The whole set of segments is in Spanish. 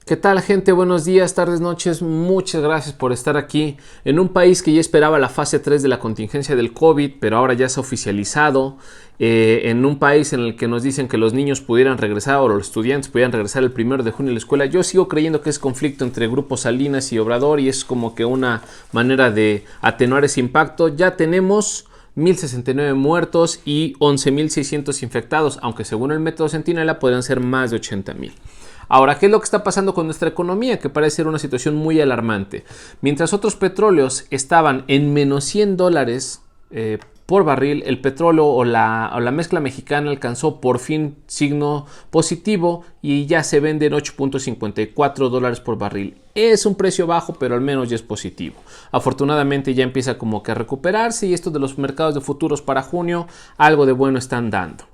¿Qué tal, gente? Buenos días, tardes, noches. Muchas gracias por estar aquí en un país que ya esperaba la fase 3 de la contingencia del COVID, pero ahora ya se ha oficializado. En un país en el que nos dicen que los niños pudieran regresar o los estudiantes pudieran regresar el 1 de junio a la escuela. Yo sigo creyendo que es conflicto entre Grupo Salinas y Obrador y es como que una manera de atenuar ese impacto. Ya tenemos 1.069 muertos y 11.600 infectados, aunque según el método Centinela podrían ser más de 80.000. Ahora, ¿qué es lo que está pasando con nuestra economía? Que parece ser una situación muy alarmante. Mientras otros petróleos estaban en menos $100 por barril, el petróleo o la mezcla mexicana alcanzó por fin signo positivo y ya se vende en $8.54 por barril. Es un precio bajo, pero al menos ya es positivo. Afortunadamente ya empieza como que a recuperarse y esto de los mercados de futuros para junio, algo de bueno están dando.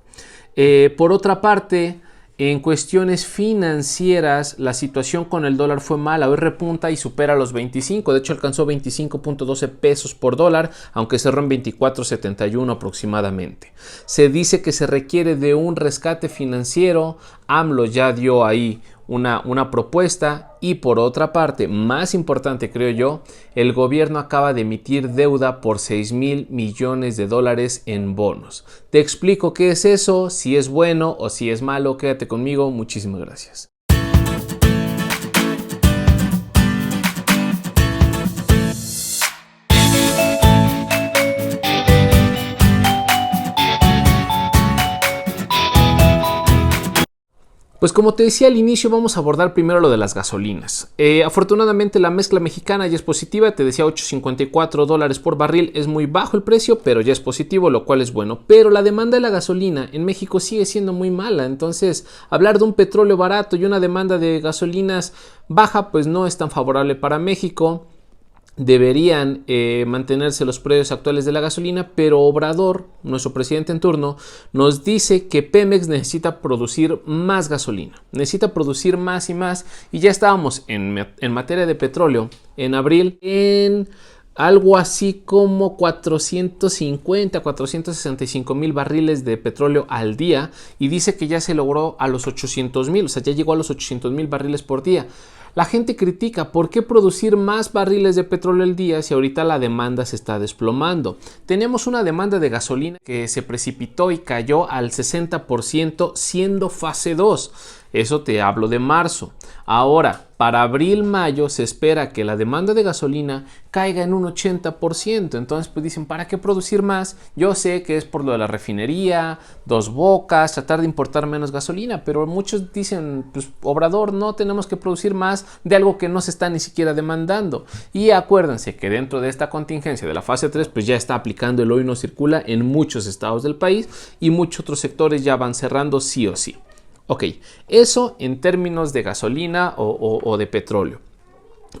Por otra parte, en cuestiones financieras, la situación con el dólar fue mala. Hoy repunta y supera los 25. De hecho, alcanzó 25.12 pesos por dólar, aunque cerró en 24.71 aproximadamente. Se dice que se requiere de un rescate financiero. AMLO ya dio ahí una propuesta y por otra parte, más importante creo yo, el gobierno acaba de emitir deuda por $6,000 millones en bonos. Te explico qué es eso, si es bueno o si es malo, quédate conmigo, muchísimas gracias. Pues como te decía al inicio, vamos a abordar primero lo de las gasolinas. Afortunadamente la mezcla mexicana ya es positiva, te decía $8.54 por barril, es muy bajo el precio, pero ya es positivo, lo cual es bueno. Pero la demanda de la gasolina en México sigue siendo muy mala, entonces hablar de un petróleo barato y una demanda de gasolinas baja, pues no es tan favorable para México. Deberían mantenerse los precios actuales de la gasolina, pero Obrador, nuestro presidente en turno, nos dice que Pemex necesita producir más gasolina, necesita producir más y más, y ya estábamos en materia de petróleo en abril en algo así como 465 mil barriles de petróleo al día, y dice que ya se logró a los 800,000, o sea, ya llegó a los 800,000 barriles por día. La gente critica por qué producir más barriles de petróleo al día si ahorita la demanda se está desplomando. Tenemos una demanda de gasolina que se precipitó y cayó al 60% siendo fase 2. Eso te hablo de marzo. Ahora, para abril-mayo se espera que la demanda de gasolina caiga en un 80%. Entonces, pues dicen, ¿para qué producir más? Yo sé que es por lo de la refinería, Dos Bocas, tratar de importar menos gasolina, pero muchos dicen, pues Obrador, no tenemos que producir más de algo que no se está ni siquiera demandando. Y acuérdense que dentro de esta contingencia de la fase 3, pues ya está aplicando el hoy no circula en muchos estados del país y muchos otros sectores ya van cerrando sí o sí. Ok, eso en términos de gasolina o de petróleo.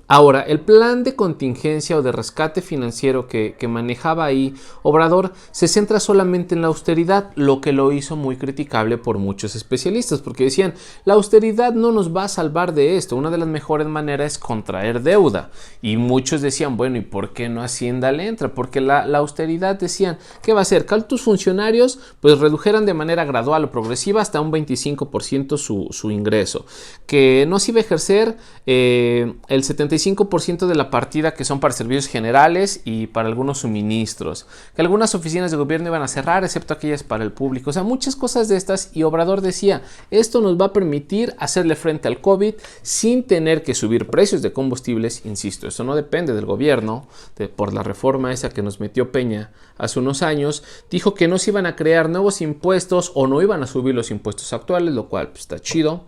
Ahora, el plan de contingencia o de rescate financiero que manejaba ahí Obrador se centra solamente en la austeridad, lo que lo hizo muy criticable por muchos especialistas, porque decían, la austeridad no nos va a salvar de esto, una de las mejores maneras es contraer deuda. Y muchos decían, bueno, ¿y por qué no Hacienda le entra? Porque la austeridad, decían, ¿qué va a hacer? Que altos funcionarios pues redujeran de manera gradual o progresiva hasta un 25% su ingreso, que no se iba a ejercer el 75% de la partida que son para servicios generales y para algunos suministros, que algunas oficinas de gobierno iban a cerrar excepto aquellas para el público, o sea, muchas cosas de estas, y Obrador decía, esto nos va a permitir hacerle frente al COVID sin tener que subir precios de combustibles, insisto, eso no depende del gobierno, por la reforma esa que nos metió Peña hace unos años, dijo que no se iban a crear nuevos impuestos o no iban a subir los impuestos actuales, lo cual pues, está chido.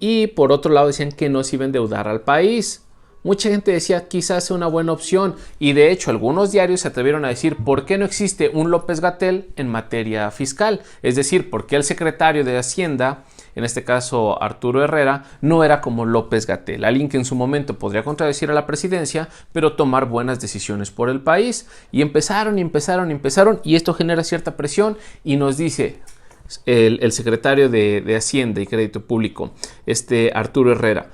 Y por otro lado decían que no se iba a endeudar al país. Mucha gente decía quizás sea una buena opción y de hecho algunos diarios se atrevieron a decir ¿por qué no existe un López-Gatell en materia fiscal? Es decir, ¿por qué el secretario de Hacienda, en este caso Arturo Herrera, no era como López-Gatell? Alguien que en su momento podría contradecir a la presidencia, pero tomar buenas decisiones por el país. Y empezaron y esto genera cierta presión y nos dice el secretario de Hacienda y Crédito Público, Arturo Herrera,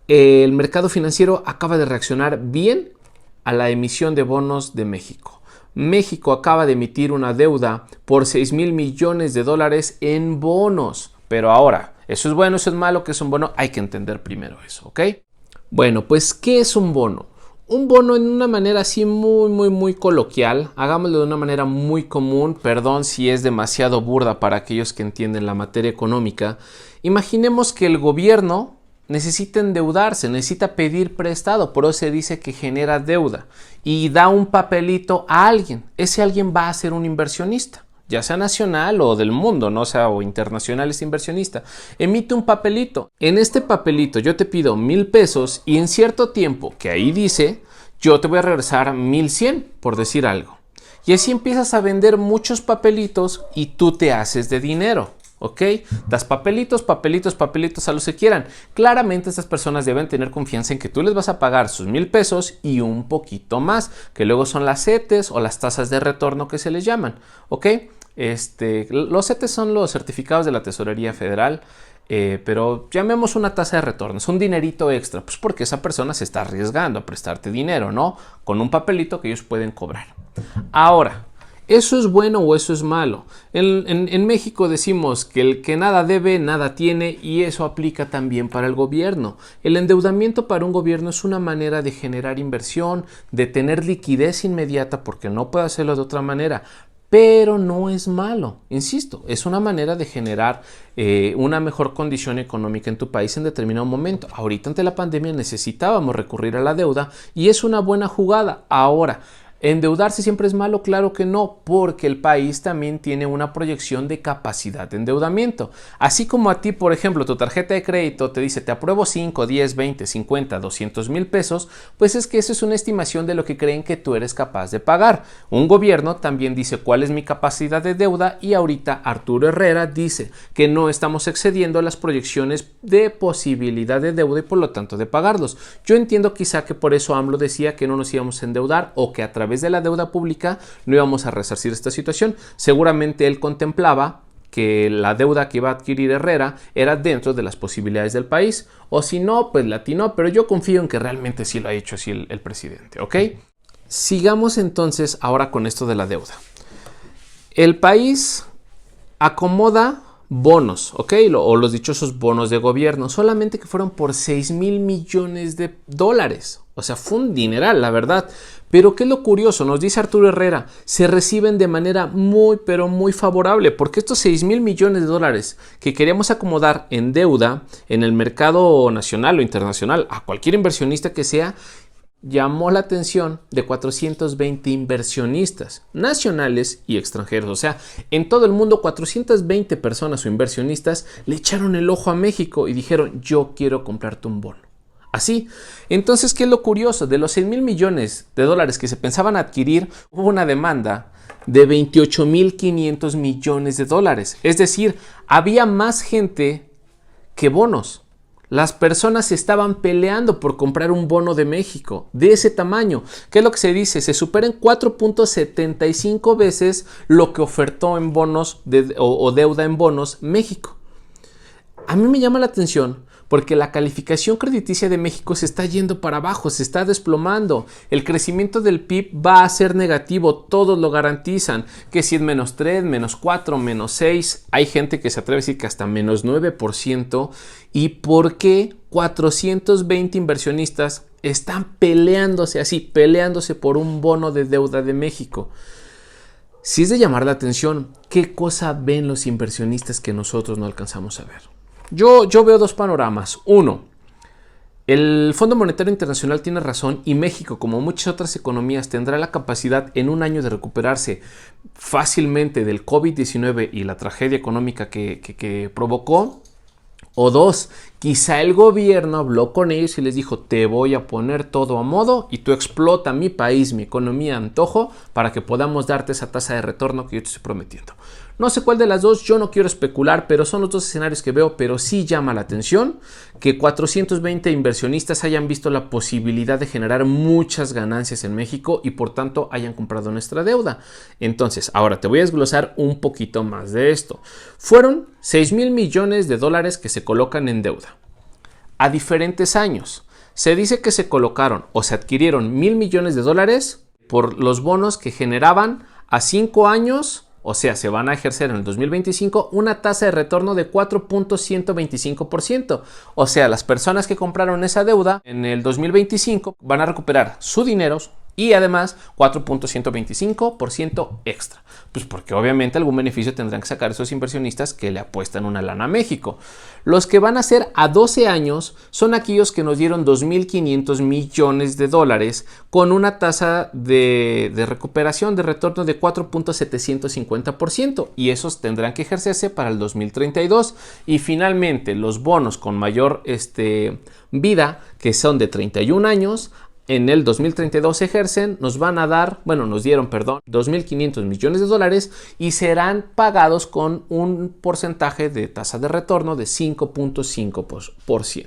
el mercado financiero acaba de reaccionar bien a la emisión de bonos de México. México acaba de emitir una deuda por $6,000 millones en bonos. Pero ahora, Eso es bueno, eso es malo, ¿qué es un bono? Hay que entender primero eso, ¿ok? Bueno, pues, ¿qué es un bono? Un bono en una manera así muy coloquial, hagámoslo de una manera muy común, perdón si es demasiado burda para aquellos que entienden la materia económica. Imaginemos que el gobierno necesita endeudarse, necesita pedir prestado, por eso se dice que genera deuda y da un papelito a alguien. Ese alguien va a ser un inversionista, ya sea nacional o del mundo, no sea o internacional, es inversionista. Emite un papelito. En este papelito yo te pido 1,000 pesos y en cierto tiempo que ahí dice, yo te voy a regresar 1,100, por decir algo. Y así empiezas a vender muchos papelitos y tú te haces de dinero. ¿Ok? Das papelitos a los que quieran. Claramente estas personas deben tener confianza en que tú les vas a pagar sus 1,000 pesos y un poquito más, que luego son las CETES o las tasas de retorno que se les llaman. ¿Ok? Los CETES son los certificados de la Tesorería Federal, pero llamemos una tasa de retorno, es un dinerito extra, pues porque esa persona se está arriesgando a prestarte dinero, ¿no? Con un papelito que ellos pueden cobrar. Ahora, ¿eso es bueno o eso es malo? En México decimos que el que nada debe, nada tiene, y eso aplica también para el gobierno. El endeudamiento para un gobierno es una manera de generar inversión, de tener liquidez inmediata porque no puede hacerlo de otra manera. Pero no es malo, insisto, es una manera de generar una mejor condición económica en tu país en determinado momento. Ahorita ante la pandemia necesitábamos recurrir a la deuda y es una buena jugada. Ahora, ¿endeudarse siempre es malo? Claro que no, porque el país también tiene una proyección de capacidad de endeudamiento. Así como a ti, por ejemplo, tu tarjeta de crédito te dice te apruebo 5, 10, 20, 50, 200 mil pesos, pues es que eso es una estimación de lo que creen que tú eres capaz de pagar. Un gobierno también dice cuál es mi capacidad de deuda y ahorita Arturo Herrera dice que no estamos excediendo las proyecciones de posibilidad de deuda y por lo tanto de pagarlos. Yo entiendo quizá que por eso AMLO decía que no nos íbamos a endeudar o que a través de la deuda pública no íbamos a resarcir esta situación. Seguramente él contemplaba que la deuda que iba a adquirir Herrera era dentro de las posibilidades del país, o si no, pues latinó, pero yo confío en que realmente sí lo ha hecho así el presidente, ¿ok? Sigamos entonces ahora con esto de la deuda. El país acomoda bonos, ¿ok? O los dichosos bonos de gobierno, solamente que fueron por 6,000 millones de dólares. O sea, fue un dineral, la verdad. Pero ¿qué es lo curioso? Nos dice Arturo Herrera, se reciben de manera pero muy favorable, porque estos 6,000 millones de dólares que queremos acomodar en deuda en el mercado nacional o internacional, a cualquier inversionista que sea, llamó la atención de 420 inversionistas nacionales y extranjeros. O sea, en todo el mundo 420 personas o inversionistas le echaron el ojo a México y dijeron, yo quiero comprarte un bono. Así. Entonces, ¿qué es lo curioso? De los 6,000 millones de dólares que se pensaban adquirir, hubo una demanda de 28,500 millones de dólares. Es decir, había más gente que bonos. Las personas estaban peleando por comprar un bono de México de ese tamaño. ¿Qué es lo que se dice? Se supera en 4.75 veces lo que ofertó en bonos o deuda en bonos México. A mí me llama la atención porque la calificación crediticia de México se está yendo para abajo, se está desplomando. El crecimiento del PIB va a ser negativo, todos lo garantizan, que si es -3, -4, -6, hay gente que se atreve a decir que hasta -9%. ¿Y por qué 420 inversionistas están peleándose por un bono de deuda de México? Si es de llamar la atención, ¿qué cosa ven los inversionistas que nosotros no alcanzamos a ver? Yo veo dos panoramas. Uno, el Fondo Monetario Internacional tiene razón y México, como muchas otras economías, tendrá la capacidad en un año de recuperarse fácilmente del COVID-19 y la tragedia económica que provocó. O dos, quizá el gobierno habló con ellos y les dijo, te voy a poner todo a modo y tú explota mi país, mi economía, antojo, para que podamos darte esa tasa de retorno que yo te estoy prometiendo. No sé cuál de las dos, yo no quiero especular, pero son los dos escenarios que veo, pero sí llama la atención que 420 inversionistas hayan visto la posibilidad de generar muchas ganancias en México y por tanto hayan comprado nuestra deuda. Entonces, ahora te voy a desglosar un poquito más de esto. Fueron 6,000 millones de dólares que se colocan en deuda a diferentes años. Se dice que se colocaron o se adquirieron 1,000 millones de dólares por los bonos que generaban a 5 años o sea, se van a ejercer en el 2025 una tasa de retorno de 4.125%. O sea, las personas que compraron esa deuda en el 2025 van a recuperar su dinero y además 4.125% extra. Pues porque obviamente algún beneficio tendrán que sacar esos inversionistas que le apuestan una lana a México. Los que van a ser a 12 años son aquellos que nos dieron 2.500 millones de dólares con una tasa de recuperación de retorno de 4.750%, y esos tendrán que ejercerse para el 2032. Y finalmente los bonos con mayor vida, que son de 31 años, en el 2032 ejercen, nos dieron 2.500 millones de dólares y serán pagados con un porcentaje de tasa de retorno de 5.5%.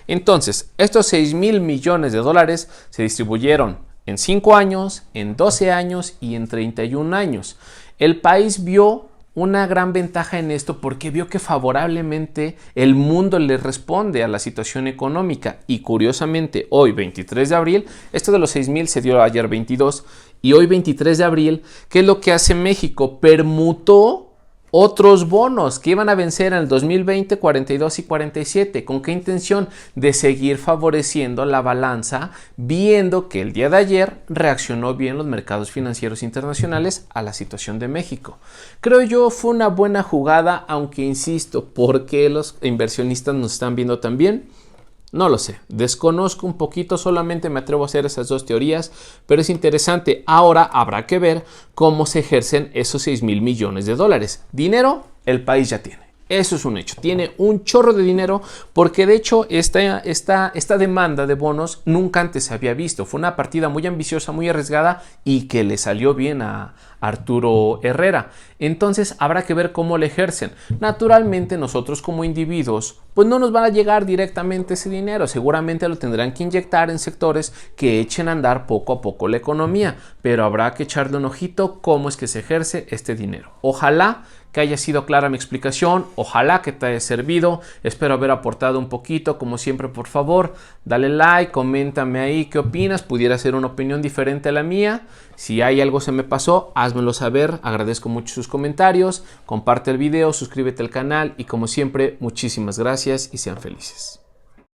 Entonces, estos 6.000 millones de dólares se distribuyeron en 5 años, en 12 años y en 31 años. El país vio una gran ventaja en esto porque vio que favorablemente el mundo le responde a la situación económica, y curiosamente hoy 23 de abril, esto de los 6.000 se dio ayer 22, y hoy 23 de abril, ¿qué es lo que hace México? Permutó otros bonos que iban a vencer en el 2020, 42 y 47. ¿Con qué intención? De seguir favoreciendo la balanza, viendo que el día de ayer reaccionó bien los mercados financieros internacionales a la situación de México. Creo yo fue una buena jugada, aunque insisto, ¿por qué los inversionistas nos están viendo tan bien? No lo sé, desconozco un poquito, solamente me atrevo a hacer esas dos teorías, pero es interesante. Ahora habrá que ver cómo se ejercen esos 6.000 millones de dólares. Dinero, el país ya tiene. Eso es un hecho, tiene un chorro de dinero, porque de hecho esta demanda de bonos nunca antes se había visto. Fue una partida muy ambiciosa, muy arriesgada y que le salió bien a Arturo Herrera. Entonces habrá que ver cómo le ejercen. Naturalmente nosotros como individuos pues no nos va a llegar directamente ese dinero, seguramente lo tendrán que inyectar en sectores que echen a andar poco a poco la economía, pero habrá que echarle un ojito cómo es que se ejerce este dinero. Ojalá que haya sido clara mi explicación, ojalá que te haya servido, espero haber aportado un poquito. Como siempre, por favor, dale like, coméntame ahí qué opinas, pudiera ser una opinión diferente a la mía. Si hay algo se me pasó, házmelo saber, agradezco mucho sus comentarios, comparte el video, suscríbete al canal y como siempre, muchísimas gracias y sean felices.